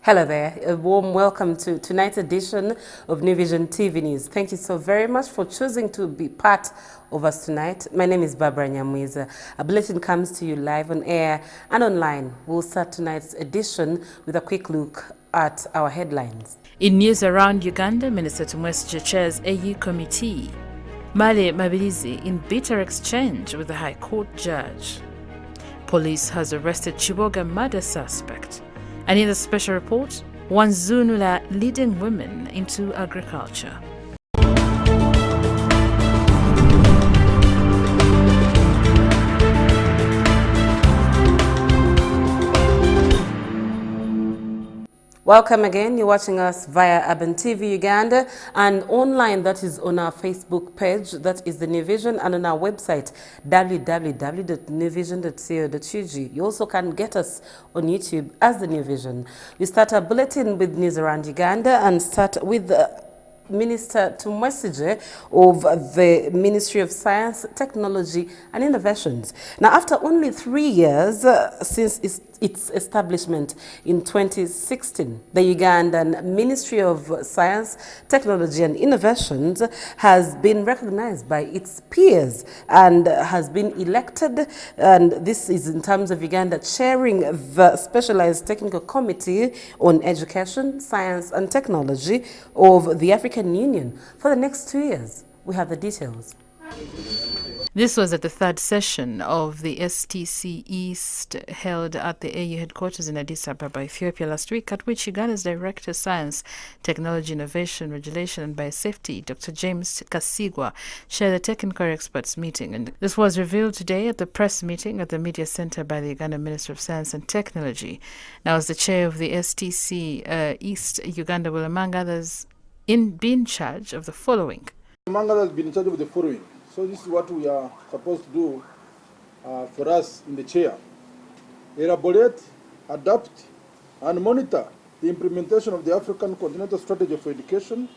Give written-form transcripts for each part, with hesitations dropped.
Hello there, a warm welcome to tonight's edition of New Vision TV News. Thank you so very much for choosing to be part of us tonight. My name is Barbara Nyamwiza. A bulletin comes to you live on air and online. We'll start tonight's edition with a quick look at our headlines. In news around Uganda, Minister Tumwesigye chairs AU committee. Male Mabilizi in bitter exchange with the High Court judge. Police has arrested Chiboga murder suspect. And in the special report, Wanzunula leading women into agriculture. Welcome again. You're watching us via Urban TV Uganda and online, that is on our Facebook page, that is the New Vision, and on our website www.newvision.co.ug. You also can get us on YouTube as the New Vision. We start our bulletin with news around Uganda and start with Minister Tumwesigye of the Ministry of Science, Technology and Innovations. Now, after only 3 years since its establishment in 2016, the Ugandan Ministry of Science, Technology and Innovations has been recognized by its peers and has been elected, and this is in terms of Uganda chairing the Specialized Technical Committee on Education, Science and Technology of the African Union for the next 2 years. We have the details. This was at the third session of the STC East held at the AU headquarters in Addis Ababa, Ethiopia last week, at which Uganda's Director of Science, Technology, Innovation, Regulation and Biosafety, Dr. James Kasigwa, chaired the technical experts meeting. And this was revealed today at the press meeting at the Media Center by the Uganda Minister of Science and Technology. Now, as the chair of the STC East, Uganda will, among others, be in charge of the following. Among others, be in charge of the following. So this is what we are supposed to do for us in the chair. Elaborate, adapt, and monitor the implementation of the African Continental Strategy for Education,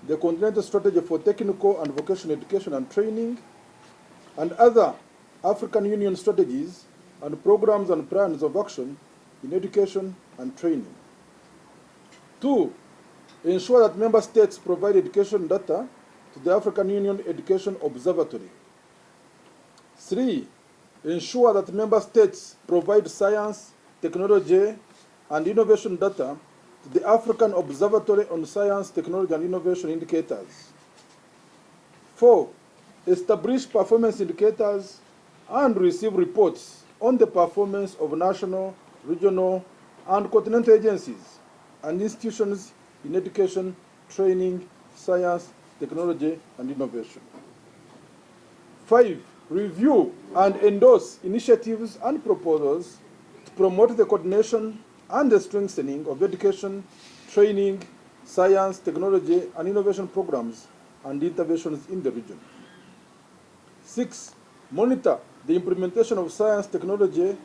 the Continental Strategy for Technical and Vocational Education and Training, and other African Union strategies and programs and plans of action in education and training. 2, ensure that member states provide education data to the African Union Education Observatory. 3, ensure that member states provide science, technology, and innovation data to the African Observatory on Science, Technology, and Innovation Indicators. 4, establish performance indicators and receive reports on the performance of national, regional, and continental agencies and institutions in education, training, science, technology, and innovation. 5, review and endorse initiatives and proposals to promote the coordination and the strengthening of education, training, science, technology, and innovation programs and interventions in the region. 6, monitor the implementation of science, technology,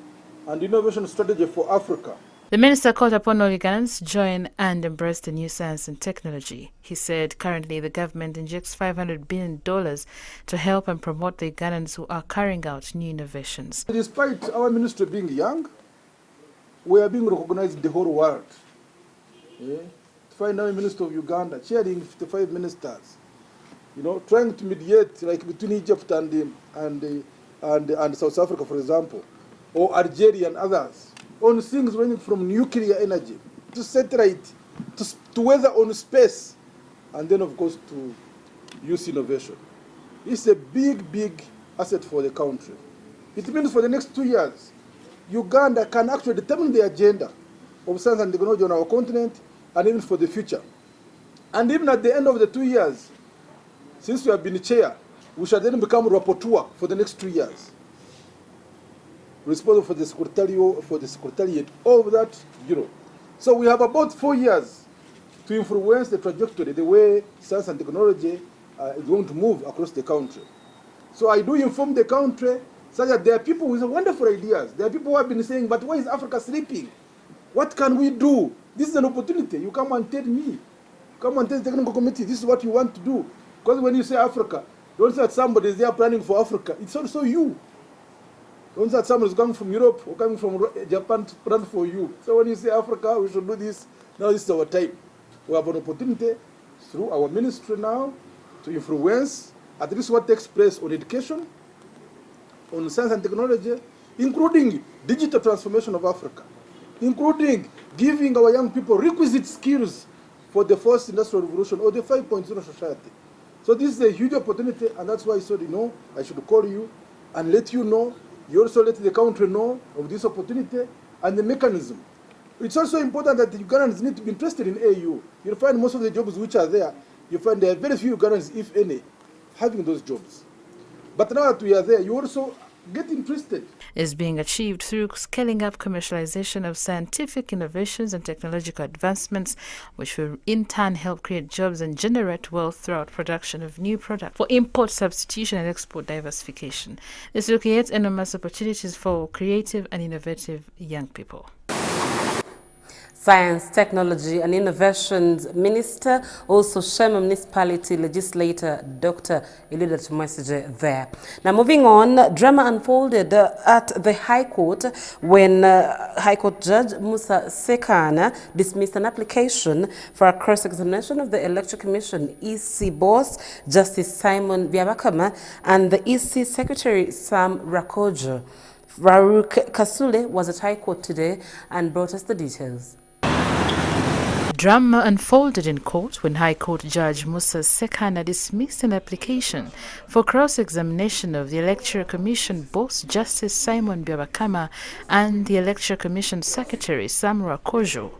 and innovation strategy for Africa. The minister called upon all Ugandans to join and embrace the new science and technology. He said currently the government injects $500 billion to help and promote the Ugandans who are carrying out new innovations. Despite our ministry being young, we are being recognized in the whole world. To find our minister of Uganda chairing 55 ministers, trying to mediate like between Egypt and South Africa, for example, or Algeria and others, on things ranging from nuclear energy to satellite to weather on space, and then of course to use innovation. It's a big asset for the country. It means for the next 2 years, Uganda can actually determine the agenda of science and technology on our continent and even for the future. And even at the end of the 2 years, since we have been chair, we shall then become rapporteur for the next 2 years, responsible for the secretariat of that bureau. So we have about 4 years to influence the trajectory, the way science and technology is going to move across the country. So I do inform the country such that there are people with wonderful ideas. There are people who have been saying, but why is Africa sleeping? What can we do? This is an opportunity. You come and tell me. Come and tell the technical committee, this is what you want to do. Because when you say Africa, don't say that somebody is there planning for Africa. It's also you. Once that someone is coming from Europe or coming from Japan to plan for you. So when you say Africa, we should do this, now this is our time. We have an opportunity through our ministry now to influence at least what takes place on education, on science and technology, including digital transformation of Africa, including giving our young people requisite skills for the fourth industrial revolution or the 5.0 society. So this is a huge opportunity, and that's why I said, I should call you and let you know. You also let the country know of this opportunity and the mechanism. It's also important that the Ugandans need to be interested in AU. You'll find most of the jobs which are there, you find there are very few Ugandans, if any, having those jobs. But now that we are there, you also get interested. Is being achieved through scaling up commercialization of scientific innovations and technological advancements, which will in turn help create jobs and generate wealth throughout production of new products for import substitution and export diversification. This will create enormous opportunities for creative and innovative young people. Science, Technology and Innovations Minister, also Shema Municipality Legislator Dr. Tumwesigye there. Now moving on, drama unfolded at the High Court when High Court Judge Musa Sekana dismissed an application for a cross-examination of the Electoral Commission EC boss Justice Simon Byabakama and the EC Secretary Sam Rakojo. Faruk Kasule was at High Court today and brought us the details. Drama unfolded in court when High Court Judge Musa Sekana dismissed an application for cross-examination of the Electoral Commission boss Justice Simon Byabakama and the Electoral Commission Secretary Sam Rakojo.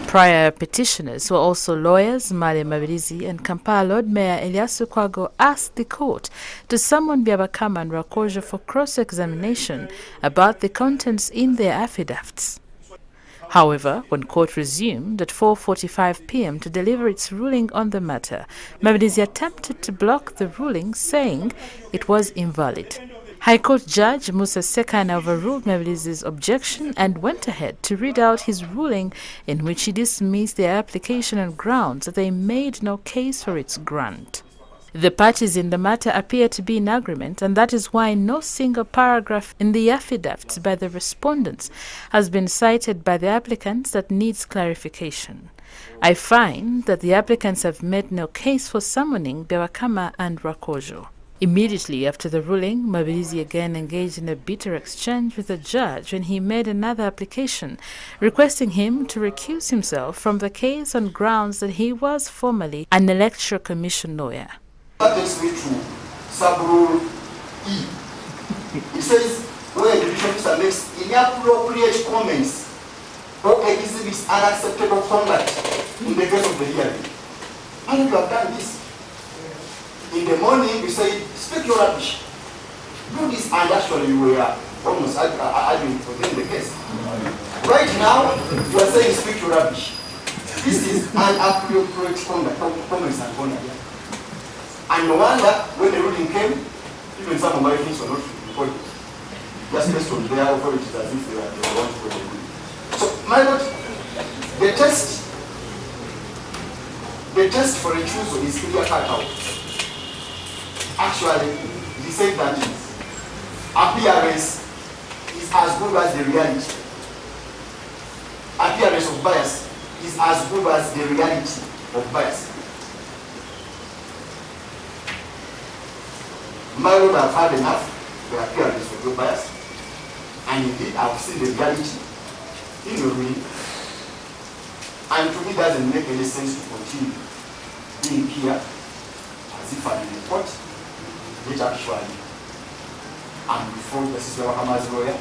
Prior petitioners were also lawyers Male Mabirizi and Kampala Lord Mayor Eliasu Kwago asked the court to summon Byabakama and Rakojo for cross-examination about the contents in their affidavits. However, when court resumed at 4:45 p.m. to deliver its ruling on the matter, Mabirizi attempted to block the ruling, saying it was invalid. High Court Judge Musa Sekana overruled Mabirizi's objection and went ahead to read out his ruling, in which he dismissed their application on grounds that they made no case for its grant. The parties in the matter appear to be in agreement, and that is why no single paragraph in the affidavits by the respondents has been cited by the applicants that needs clarification. I find that the applicants have made no case for summoning Byabakama and Rakojo. Immediately after the ruling, Mabirizi again engaged in a bitter exchange with the judge when he made another application, requesting him to recuse himself from the case on grounds that he was formerly an Electoral Commission lawyer. That takes me to sub-rule E. It says, where the judicial officer makes inappropriate comments or exhibits unacceptable conduct in the case of the hearing. And you have done this. In the morning, we say, speak your rubbish. Do this, and actually you were almost arguing for the case. Right now, you are saying, speak your rubbish. This is inappropriate conduct, comments and conduct. And no wonder, when the ruling came, even some of my things were not recorded. Just based on their authorities as if they were the ones for the ruling. So, my Lord, the test for recusal is clear cut out. Actually, he said that appearance is as good as the reality. Appearance of bias is as good as the reality of bias. My Lord, I've had enough the appearance of your bias, and indeed I've seen the reality in your ruling, and to me it doesn't make any sense to continue being here as if I'm in the court, which actually I'm before Justice Byabakama's lawyer,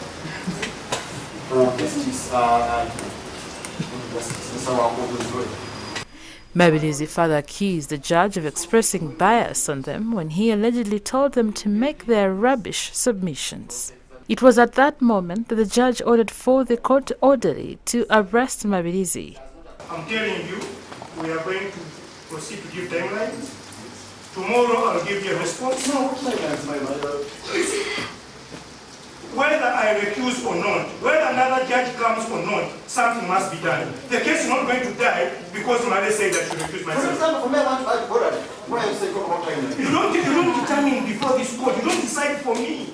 or Justice Nsawakogo's lawyer. Mabirizi further accused the judge of expressing bias on them when he allegedly told them to make their rubbish submissions. It was at that moment that the judge ordered for the court orderly to arrest Mabirizi. I'm telling you, we are going to proceed to give timelines. Tomorrow I'll give you a response. No, my lord. Whether I recuse or not, whether another judge comes or not, something must be done. The case is not going to die because Male said that you recuse myself. For example, for me, I want to add border. Why you say talk about timelines? You don't determine before this court. You don't decide for me.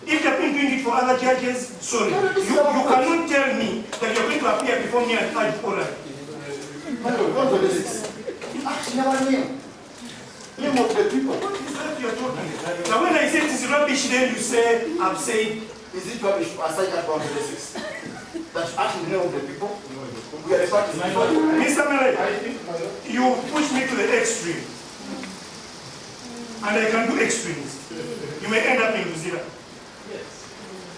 If they've been doing it for other judges, sorry. You cannot tell me that you're going to appear before me and fight all right. Name of the people. What is that you're talking about? Now when I say it is rubbish, then you say, I've said, Is it rubbish aside that bound basics? That's actually the name of the people. We are expecting. Mr. Mele, you push me to the extreme. And I can do extremes. You may end up in New Zealand.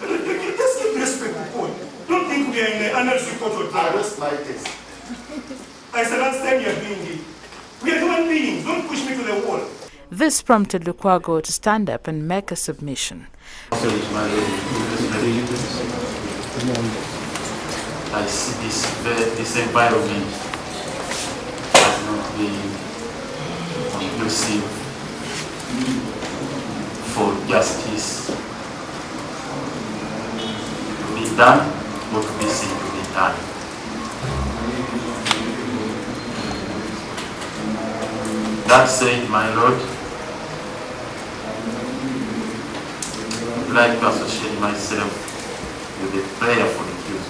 You just give respect to court. Don't think we are in the annals report or I rest my case. I said last time you are doing it. We are human beings. Don't push me to the wall. This prompted Lukwago to stand up and make a submission. I see this environment as not being inclusive for justice to be done or to be seen to be done. That said, my Lord, I'd like to associate myself with the prayer for the accused.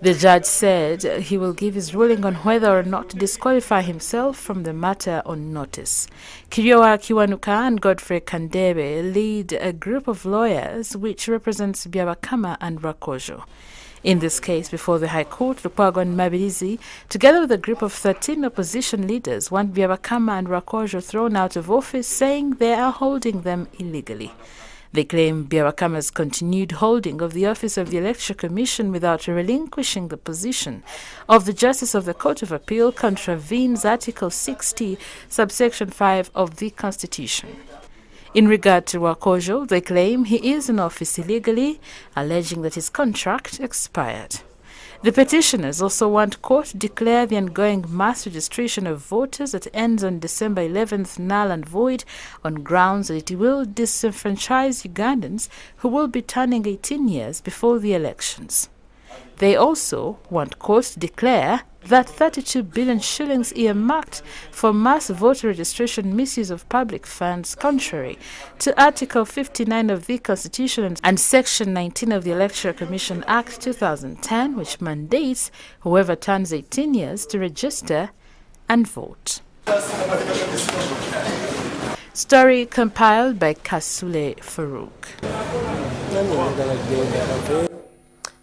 The judge said he will give his ruling on whether or not to disqualify himself from the matter on notice. Kiriowa Kiwanuka and Godfrey Kandebe lead a group of lawyers which represents Byabakama and Rakojo. In this case, before the High Court, Lukwago and Mabirizi, together with a group of 13 opposition leaders, want Byabakama and Rakojo thrown out of office, saying they are holding them illegally. They claim Byabakama's continued holding of the office of the Electoral Commission without relinquishing the position of the Justice of the Court of Appeal contravenes Article 60, subsection 5 of the Constitution. In regard to Rakojo, they claim he is in office illegally, alleging that his contract expired. The petitioners also want court to declare the ongoing mass registration of voters that ends on December 11th null and void on grounds that it will disenfranchise Ugandans who will be turning 18 years before the elections. They also want court to declare that 32 billion shillings earmarked for mass voter registration misuse of public funds contrary to Article 59 of the Constitution and Section 19 of the Electoral Commission Act 2010, which mandates whoever turns 18 years to register and vote. Story compiled by Kasule Farouk.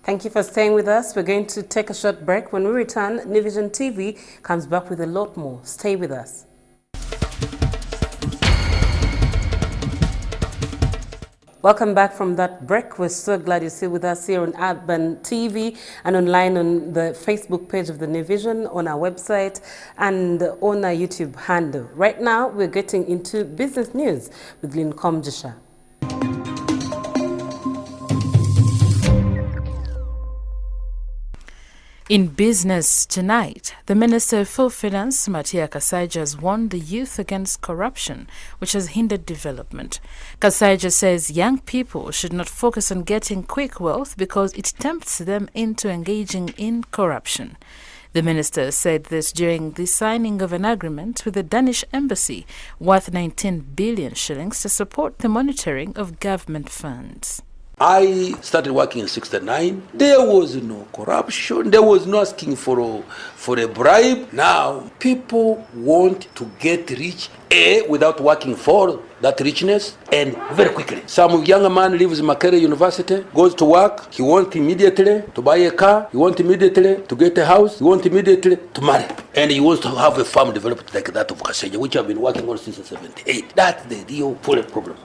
Thank you for staying with us. We're going to take a short break. When we return, New Vision TV comes back with a lot more. Stay with us. Welcome back from that break. We're so glad you're still with us here on Urban TV and online on the Facebook page of the New Vision, on our website and on our YouTube handle. Right now, we're getting into business news with Lynn Komjisha. In business tonight, the Minister for Finance, Matia Kasaiga, has warned the youth against corruption, which has hindered development. Kasaiga says young people should not focus on getting quick wealth because it tempts them into engaging in corruption. The minister said this during the signing of an agreement with the Danish embassy worth 19 billion shillings to support the monitoring of government funds. I started working in 1969. There was no corruption. There was no asking for a bribe. Now, people want to get rich, without working for that richness, and very quickly. Some young man lives in Makerere University, goes to work. He wants immediately to buy a car. He wants immediately to get a house. He wants immediately to marry. And he wants to have a farm developed like that of Kasaiga, which I've been working on since 1978. That's the real problem.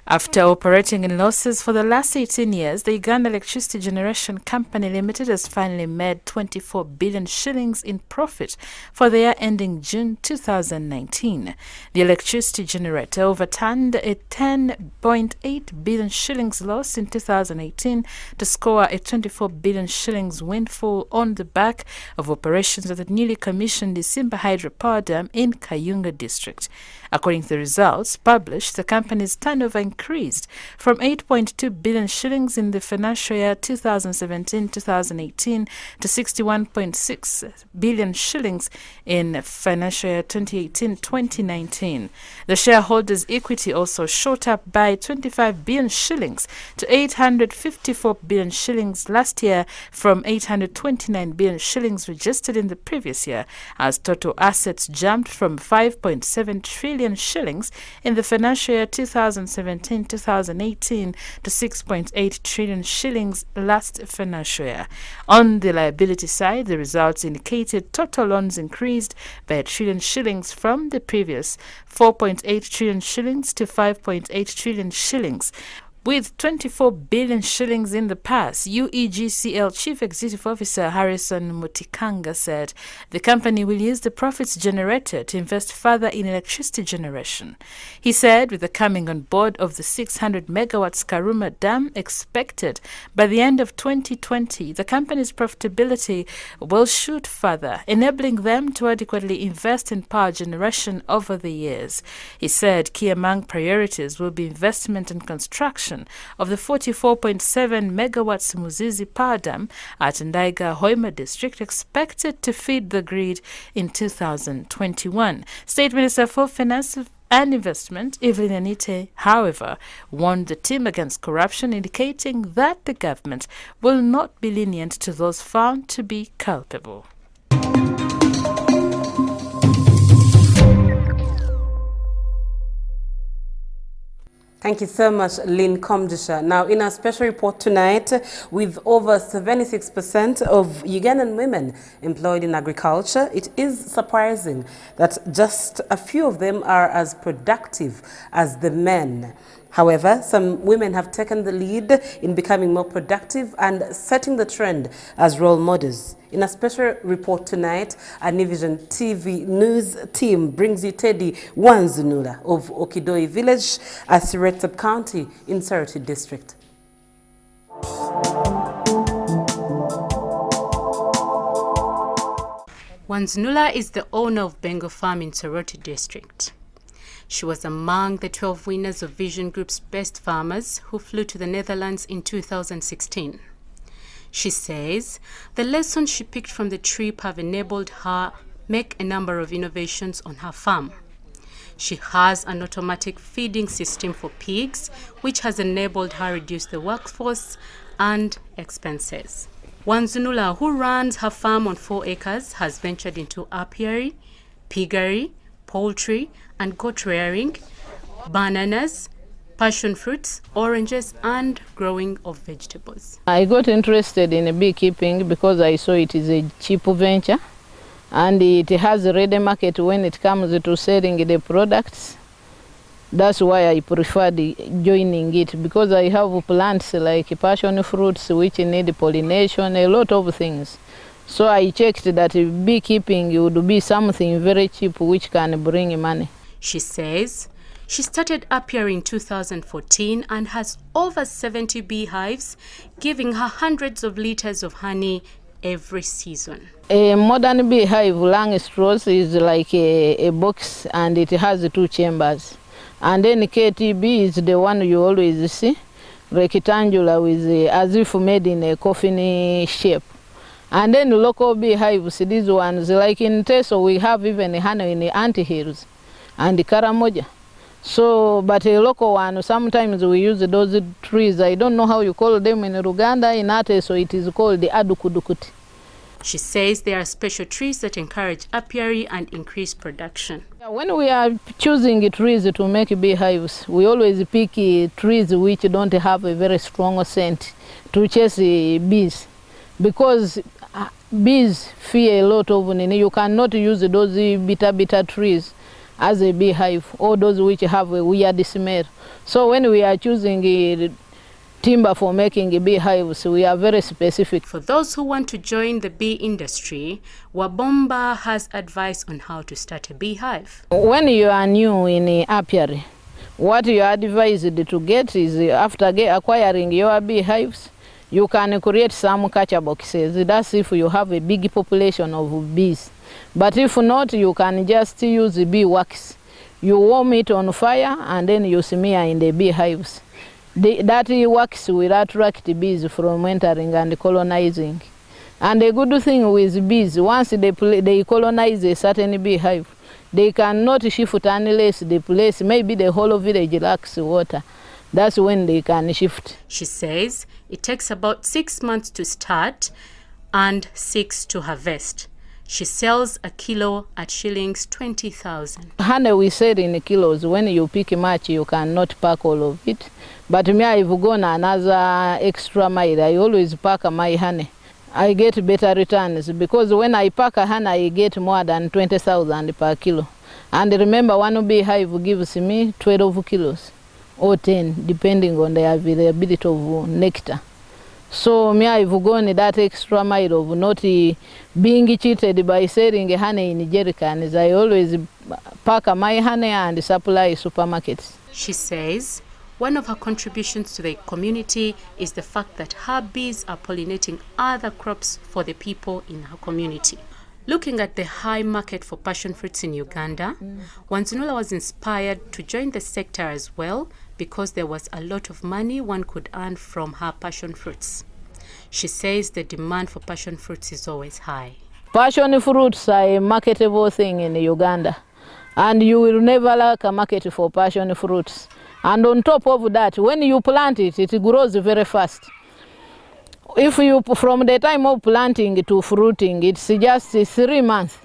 After operating in losses for the last 18 years, the Uganda Electricity Generation Company Limited has finally made 24 billion shillings in profit for the year ending June 2019. The electricity generator overturned a 10.8 billion shillings loss in 2018 to score a 24 billion shillings windfall on the back of operations at the newly commissioned Isimba hydropower dam in Kayunga district. According to the results published, the company's turnover increased from 8.2 billion shillings in the financial year 2017-2018 to 61.6 billion shillings in financial year 2018-2019. The shareholders' equity also shot up by 25 billion shillings to 854 billion shillings last year from 829 billion shillings registered in the previous year, as total assets jumped from 5.7 trillion shillings in the financial year 2017-2018 to 6.8 trillion shillings last financial year. On the liability side, the results indicated total loans increased by 1 trillion shillings from the previous 4.8 trillion shillings to 5.8 trillion shillings. With 24 billion shillings in the past, UEGCL Chief Executive Officer Harrison Mutikanga said the company will use the profits generated to invest further in electricity generation. He said with the coming on board of the 600 megawatts Karuma Dam expected by the end of 2020, the company's profitability will shoot further, enabling them to adequately invest in power generation over the years. He said key among priorities will be investment and construction of the 44.7 megawatts Muzizi Power Dam at Ndaiga Hoima district, expected to feed the grid in 2021. State Minister for Finance and Investment, Evelyn Anite, however, warned the team against corruption, indicating that the government will not be lenient to those found to be culpable. Thank you so much, Lynn Komdisha. Now, in our special report tonight, with over 76% of Ugandan women employed in agriculture, it is surprising that just a few of them are as productive as the men. However, some women have taken the lead in becoming more productive and setting the trend as role models. In a special report tonight, our New Vision TV news team brings you Teddy Wanzunula of Okidoi Village, Asiret Sub-County in Soroti District. Wanzunula is the owner of Bengo Farm in Soroti District. She was among the 12 winners of Vision Group's Best Farmers who flew to the Netherlands in 2016. She says the lessons she picked from the trip have enabled her make a number of innovations on her farm. She has an automatic feeding system for pigs, which has enabled her reduce the workforce and expenses. Wanzunula, who runs her farm on 4 acres, has ventured into apiary, piggery, poultry and goat rearing, bananas, passion fruits, oranges and growing of vegetables. I got interested in beekeeping because I saw it is a cheap venture and it has a ready market when it comes to selling the products. That's why I preferred joining it, because I have plants like passion fruits which need pollination, a lot of things. So I checked that beekeeping would be something very cheap which can bring money. She says she started apiary in 2014 and has over 70 beehives, giving her hundreds of liters of honey every season. A modern beehive, long straws, is like a box and it has 2 chambers. And then KTB is the one you always see, rectangular with as if made in a coffin shape. And then local beehives, these ones, like in Teso, we have even honey in the antihills and the Karamoja. So, but a local one, sometimes we use those trees. I don't know how you call them in Uganda. In Teso, it is called the adukudukuti. She says there are special trees that encourage apiary and increase production. When we are choosing trees to make beehives, we always pick trees which don't have a very strong scent to chase bees. Because bees fear a lot of nini. You cannot use those bitter trees as a beehive, or those which have a weird smell. So when we are choosing timber for making beehives, we are very specific. For those who want to join the bee industry, Wabomba has advice on how to start a beehive. When you are new in apiary, what you are advised to get is, after acquiring your beehives, you can create some catcher boxes. That's if you have a big population of bees. But if not, you can just use bee wax You warm it on fire and then you smear in the beehives. That wax will attract bees from entering and colonizing. And the good thing with bees, once they colonize a certain beehive, they cannot shift unless the place, maybe the whole village lacks water. That's when they can shift. She says it takes about 6 months to start and 6 to harvest. She sells a kilo at shillings 20,000. Honey we sell in kilos. When you pick much, you cannot pack all of it. But me, I've gone another extra mile. I always pack my honey. I get better returns because when I pack a honey, I get more than 20,000 per kilo. And remember, one beehive gives me 12 kilos or 10, depending on the availability of nectar. So me, I've gone that extra mile of not being cheated by selling honey in jerrycans. I always pack my honey and supply supermarkets. She says one of her contributions to the community is the fact that her bees are pollinating other crops for the people in her community. Looking at the high market for passion fruits in Uganda, Wanzunula was inspired to join the sector as well because there was a lot of money one could earn from her passion fruits. She says the demand for passion fruits is always high. Passion fruits are a marketable thing in Uganda, and you will never lack a market for passion fruits. And on top of that, when you plant it, it grows very fast. If you, from the time of planting to fruiting, it's just 3 months.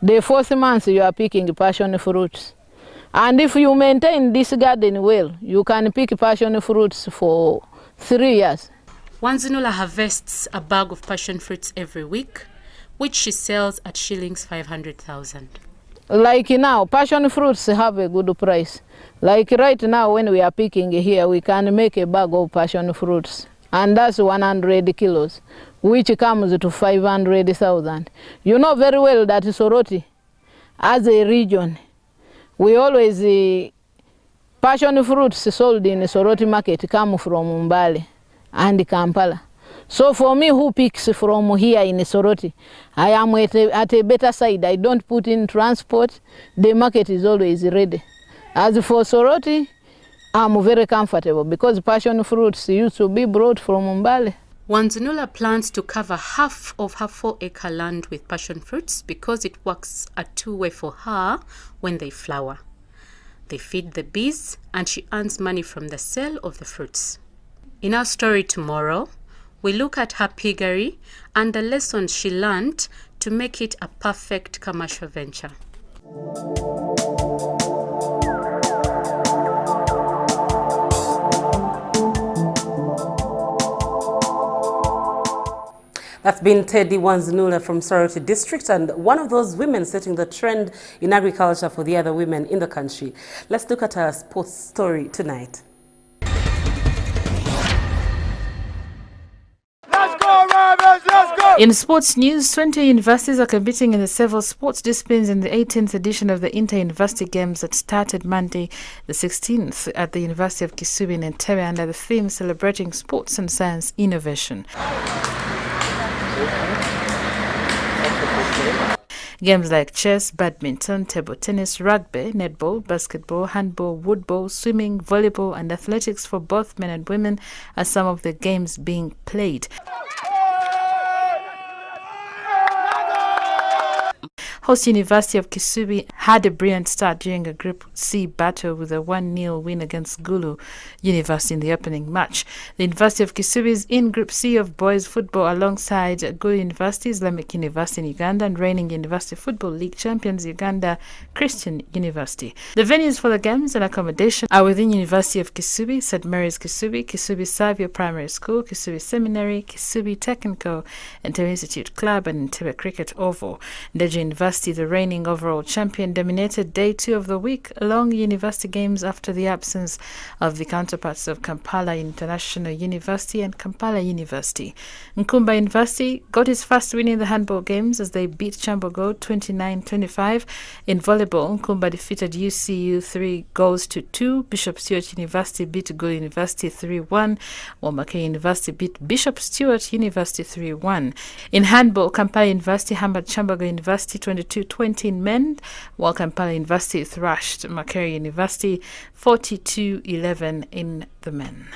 The 4th month you are picking passion fruits. And if you maintain this garden well, you can pick passion fruits for 3 years. Wanzunula harvests a bag of passion fruits every week, which she sells at shillings 500,000. Like now, passion fruits have a good price. Like right now when we are picking here, we can make a bag of passion fruits. And that's 100 kilos, which comes to 500,000. You know very well that Soroti, as a region, we always, passion fruits sold in Soroti market come from Mbale and Kampala. So for me who picks from here in Soroti, I am at a better side. I don't put in transport. The market is always ready. As for Soroti, I'm very comfortable because passion fruits used to be brought from Mbale. Wanzunula plans to cover half of her 4-acre land with passion fruits because it works a two-way for her when they flower. They feed the bees and she earns money from the sale of the fruits. In our story tomorrow, we look at her piggery and the lessons she learned to make it a perfect commercial venture. That's been Teddy Wanzunula from Soroti District, and one of those women setting the trend in agriculture for the other women in the country. Let's look at our sports story tonight. In sports news, 20 universities are competing in the several sports disciplines in the 18th edition of the Inter-University Games that started Monday the 16th at the University of Kisubi in Entebbe under the theme Celebrating Sports and Science Innovation. Games like chess, badminton, table tennis, rugby, netball, basketball, handball, woodball, swimming, volleyball and athletics for both men and women are some of the games being played. Host University of Kisubi had a brilliant start during a Group C battle with a 1-0 win against Gulu University in the opening match. The University of Kisubi is in Group C of boys football alongside Gulu University, Islamic University in Uganda and reigning University Football League champions Uganda Christian University. The venues for the games and accommodation are within University of Kisubi, St. Mary's Kisubi, Kisubi Savio Primary School, Kisubi Seminary, Kisubi Technical, Entebbe Institute Club and Entebbe Cricket Oval. Ndeje University, the reigning overall champion, dominated day 2 of the week along university games after the absence of the counterparts of Kampala International University and Kampala University. Nkumba University got its first win in the handball games as they beat Chambogo 29-25. In volleyball, Nkumba defeated UCU 3-2. Bishop Stewart University beat Gulu University 3-1, while Mackay University beat Bishop Stewart University 3-1. In handball, Kampala University hammered Chambogo University 22 42-20 in men, while Kampala University thrashed Makerere University 42-11 in the men.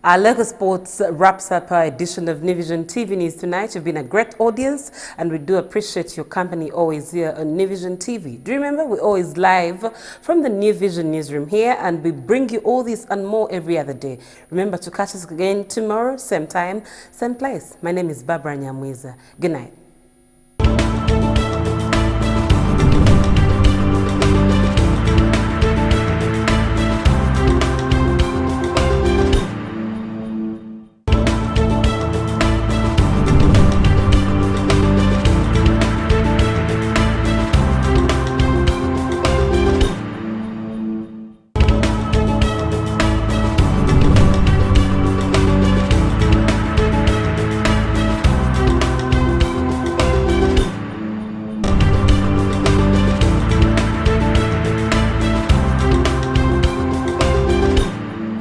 Our local sports wraps up our edition of New Vision TV News tonight. You've been a great audience, and we do appreciate your company always here on New Vision TV. Do you remember we're always live from the New Vision newsroom here, and we bring you all this and more every other day. Remember to catch us again tomorrow, same time, same place. My name is Barbara Nyamwiza. Good night.